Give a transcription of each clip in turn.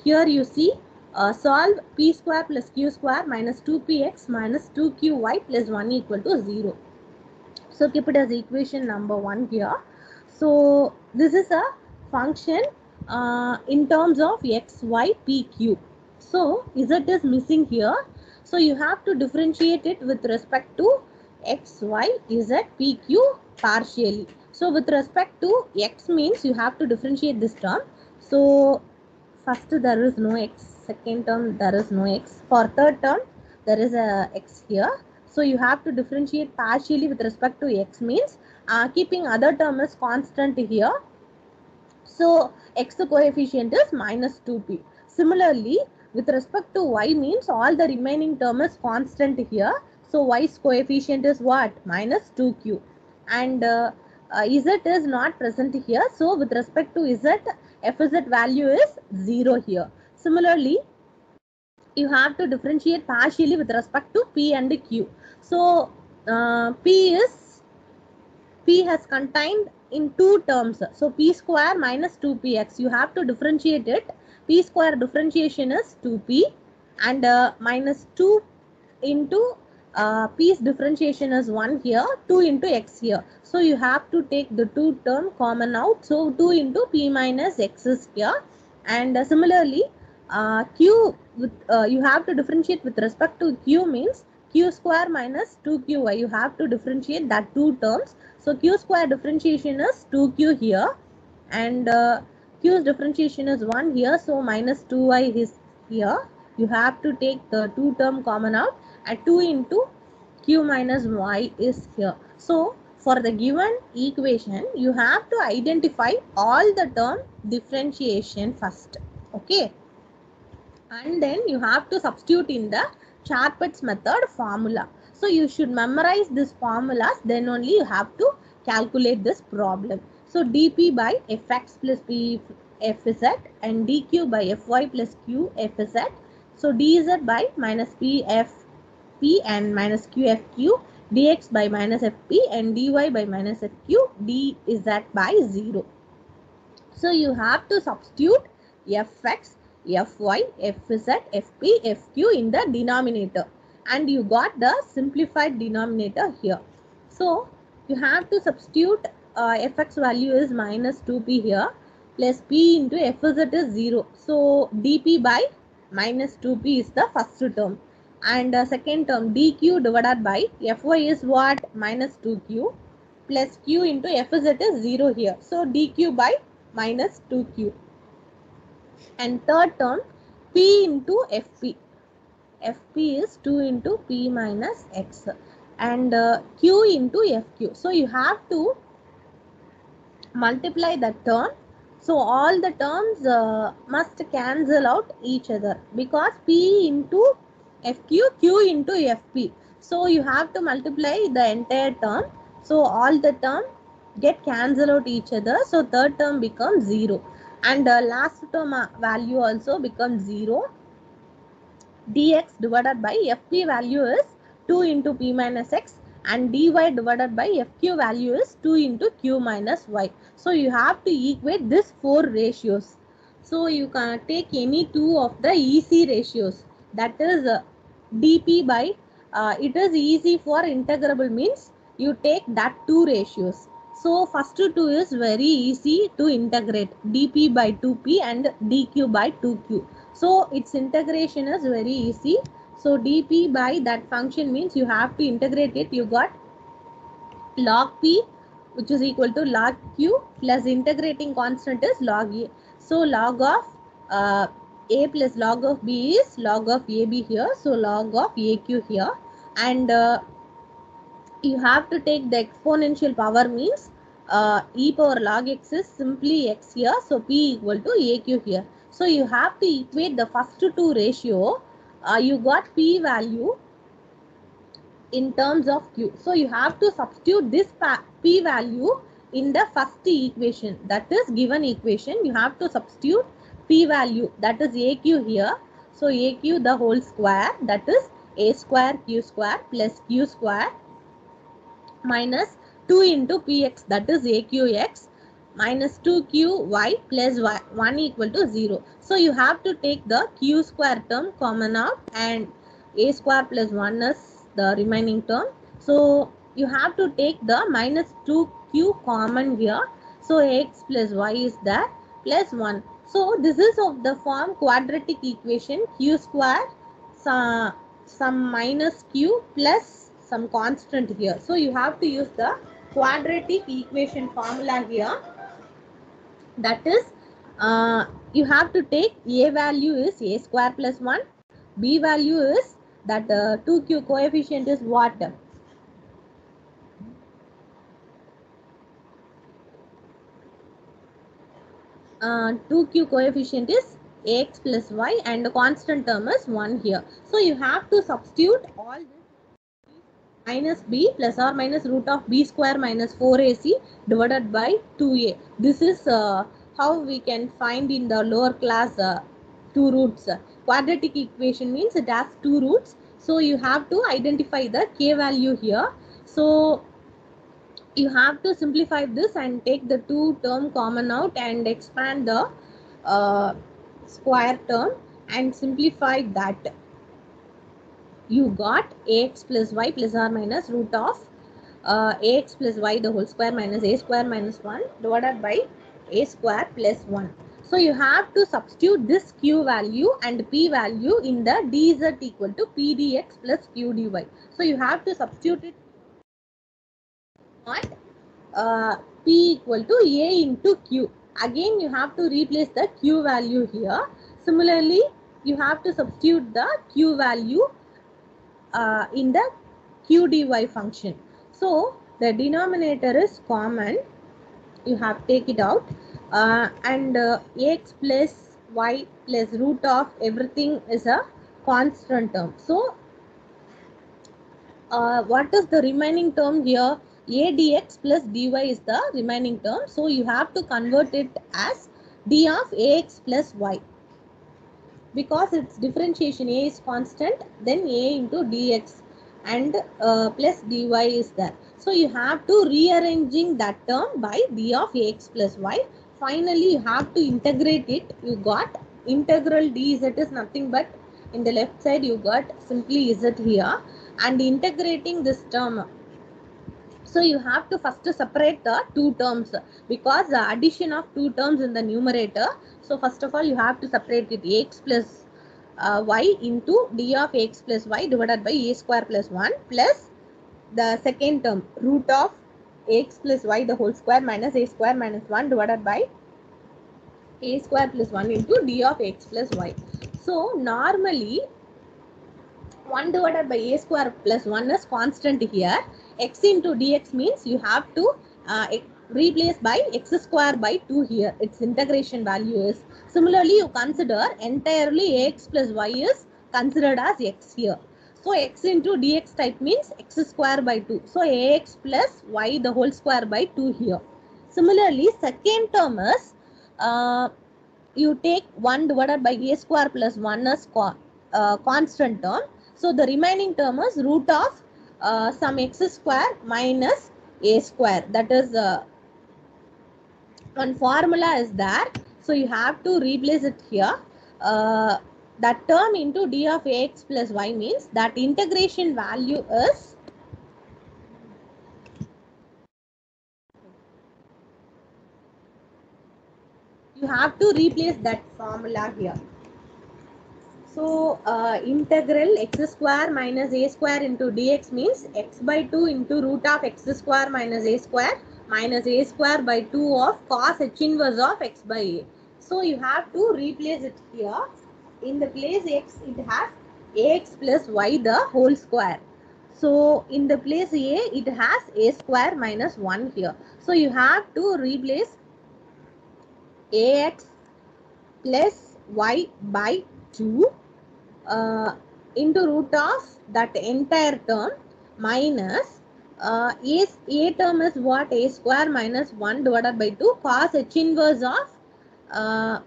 here you see solve p square plus q square minus 2px minus 2qy plus 1 equal to 0. So keep it as equation number 1 here. So this is a function in terms of x, y, p, q. So z is missing here. So you have to differentiate it with respect to x, y, z, p, q partially. So with respect to x means you have to differentiate this term. So first there is no x, second term there is no x, for third term there is a x here. So you have to differentiate partially with respect to x means keeping other term as constant here. So x coefficient is minus 2p. Similarly, with respect to y means all the remaining term is constant here. So y's coefficient is what? Minus 2q. And z is not present here. So with respect to z, fz value is 0 here. Similarly, you have to differentiate partially with respect to p and q. So p has contained in two terms. So p square minus 2px. You have to differentiate it. P square differentiation is 2p and minus 2 into p's differentiation is 1 here, 2 into x here. So you have to take the two term common out. So 2 into p minus x is here. And similarly, q with you have to differentiate with respect to q means q square minus 2qy. You have to differentiate that two terms. So q square differentiation is 2q here and q's differentiation is 1 here. So minus 2y is here. You have to take the two term common out and 2 into q minus y is here. So for the given equation, you have to identify all the term differentiation first. Okay. And then you have to substitute in the Charpit's method formula. So you should memorize this formulas, then only you have to calculate this problem. So dp by fx plus p fz and dq by fy plus q fz. So dz by minus p f p and minus q f q, dx by minus fp and dy by minus fq, dz by 0. So you have to substitute fx, fy, fz, fp, fq in the denominator and you got the simplified denominator here. So you have to substitute fx value is minus 2p here plus p into fz is 0. So dp by minus 2p is the first term and second term dq divided by fy is what? Minus 2q plus q into fz is 0 here. So dq by minus 2q and third term p into fp. fp is 2 into p minus x and q into fq. So you have to multiply that term. So all the terms must cancel out each other because p into fq, q into fp. So you have to multiply the entire term. So all the term get cancel out each other. So third term becomes 0 and last term value also becomes 0. dx divided by fp value is 2 into p minus x and dy divided by fq value is 2 into q minus y. So you have to equate this 4 ratios. So you can take any two of the EC ratios, that is dp by it is easy for integrable means you take that two ratios. So first two is very easy to integrate, dp by 2p and dq by 2q. So its integration is very easy. So dp by that function means you have to integrate it. You got log p which is equal to log q plus integrating constant is log a. So log of a plus log of b is log of ab here. So log of aq here and you have to take the exponential power means e power log x is simply x here. So p equal to aq here. So you have to equate the first two ratio. You got p value in terms of q. So you have to substitute this p value in the first equation, that is given equation. You have to substitute p value, that is aq here. So aq the whole square, that is a square q square plus q square minus 2 into px, that is aqx minus 2qy plus y 1 equal to 0. So you have to take the q square term common out, and a square plus 1 is the remaining term. So you have to take the minus 2q common here. So x plus y is there plus 1. So this is of the form quadratic equation q square some minus q plus some constant here. So you have to use the quadratic equation formula here. That is, you have to take a value is a square plus 1, b value is that 2q coefficient is what? 2q coefficient is x plus y, and the constant term is 1 here. So you have to substitute all this minus b plus or minus root of b square minus 4ac divided by 2a. This is how we can find in the lower class two roots. Quadratic equation means it has two roots. So you have to identify the k value here. So you have to simplify this and take the two term common out and expand the square term and simplify that. You got ax plus y plus or minus root of ax plus y the whole square minus a square minus 1 divided by a square plus 1. So you have to substitute this q value and p value in the dz equal to p dx plus q dy. So you have to substitute it at p equal to a into q. Again you have to replace the q value here. Similarly, you have to substitute the q value in the q dy function. So the denominator is common. You have to take it out, and x plus y plus root of everything is a constant term. So what is the remaining term here? A dx plus dy is the remaining term. So you have to convert it as d of ax plus y. Because its differentiation a is constant, then a into dx and plus dy is there. So you have to rearranging that term by d of ax plus y. Finally, you have to integrate it. You got integral dz is nothing but in the left side you got simply z here, and integrating this term. So you have to first separate the two terms because the addition of two terms in the numerator. So first of all you have to separate it x plus y into d of x plus y divided by a square plus 1 plus the second term root of x plus y the whole square minus a square minus 1 divided by a square plus 1 into d of x plus y. So normally 1 divided by a square plus 1 is constant here. X into dx means you have to replace by x square by 2 here. Its integration value is. Similarly, you consider entirely ax plus y is considered as x here. So x into dx type means x square by 2. So ax plus y the whole square by 2 here. Similarly, second term is you take 1 divided by a square plus 1 as constant term. So the remaining term is root of some x square minus a square. That is one formula is there. So you have to replace it here. That term into d of ax plus y means that integration value is you have to replace that formula here. So integral x square minus a square into dx means x by 2 into root of x square minus a square by 2 of cos h inverse of x by a. So you have to replace it here. In the place x it has ax plus y the whole square. So in the place a it has a square minus 1 here. So you have to replace ax plus y by 2 into root of that entire term minus a term is what? A square minus 1 divided by 2 cos h inverse of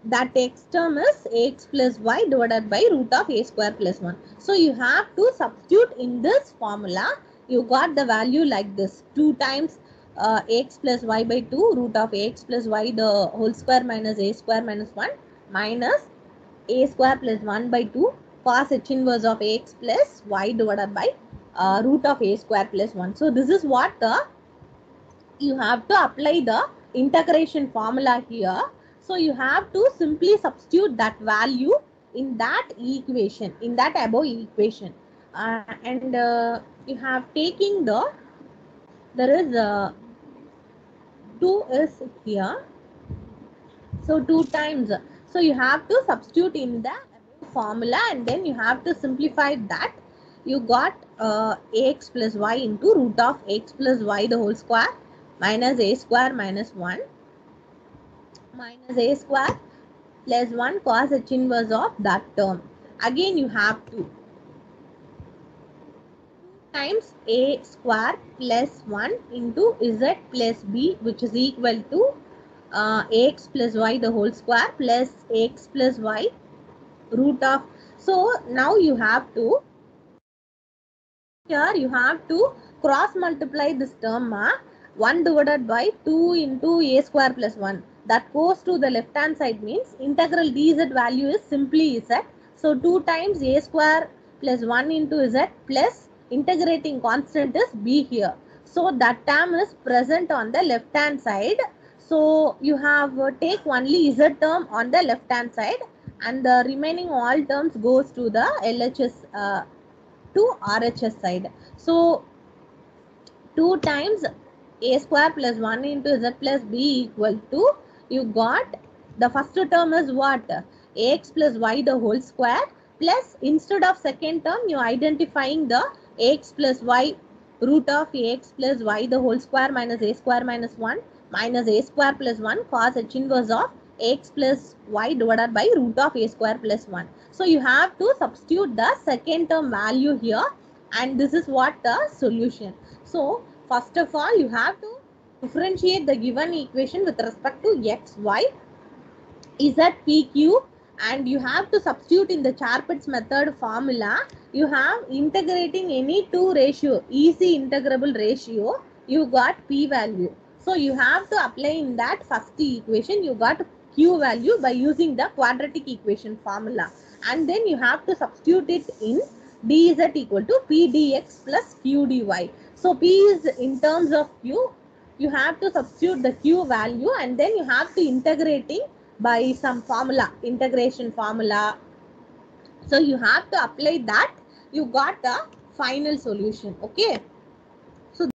that x term is x plus y divided by root of a square plus 1. So you have to substitute in this formula. You got the value like this. 2 times ax plus y by 2 root of ax plus y the whole square minus a square minus 1 minus a square plus 1 by 2 cos h inverse of ax plus y divided by root of a square plus 1. So this is what you have to apply the integration formula here. So you have to simply substitute that value in that equation, in that above equation. And you have taking there is 2 is here. So 2 times. So you have to substitute in the formula and then you have to simplify that. You got ax plus y into root of x plus y the whole square minus a square minus 1 minus a square plus 1 cos h inverse of that term. Again you have to times a square plus 1 into z plus b which is equal to ax plus y the whole square plus x plus y root of. So now you have to, here you have to cross multiply this term 1 divided by 2 into a square plus 1 that goes to the left hand side means integral dz value is simply z. So 2 times a square plus 1 into z plus integrating constant is b here. So that term is present on the left hand side. So you have take only z term on the left hand side and the remaining all terms goes to the LHS to RHS side. So 2 times a square plus 1 into z plus b equal to, you got the first term is what? Ax plus y the whole square plus instead of second term you identifying the x plus y root of ax plus y the whole square minus a square minus 1 minus a square plus 1 cos h inverse of x plus y divided by root of a square plus 1. So you have to substitute the second term value here and this is what the solution. So first of all you have to differentiate the given equation with respect to x, y, z, p, q and you have to substitute in the Charpit's method formula. You have integrating any two ratio, easy integrable ratio, you got p value. So you have to apply in that first equation, you got q value by using the quadratic equation formula and then you have to substitute it in dz equal to p dx plus q dy. So p is in terms of q, you have to substitute the q value and then you have to integrating by some formula, integration formula. So you have to apply that, you got the final solution. Okay.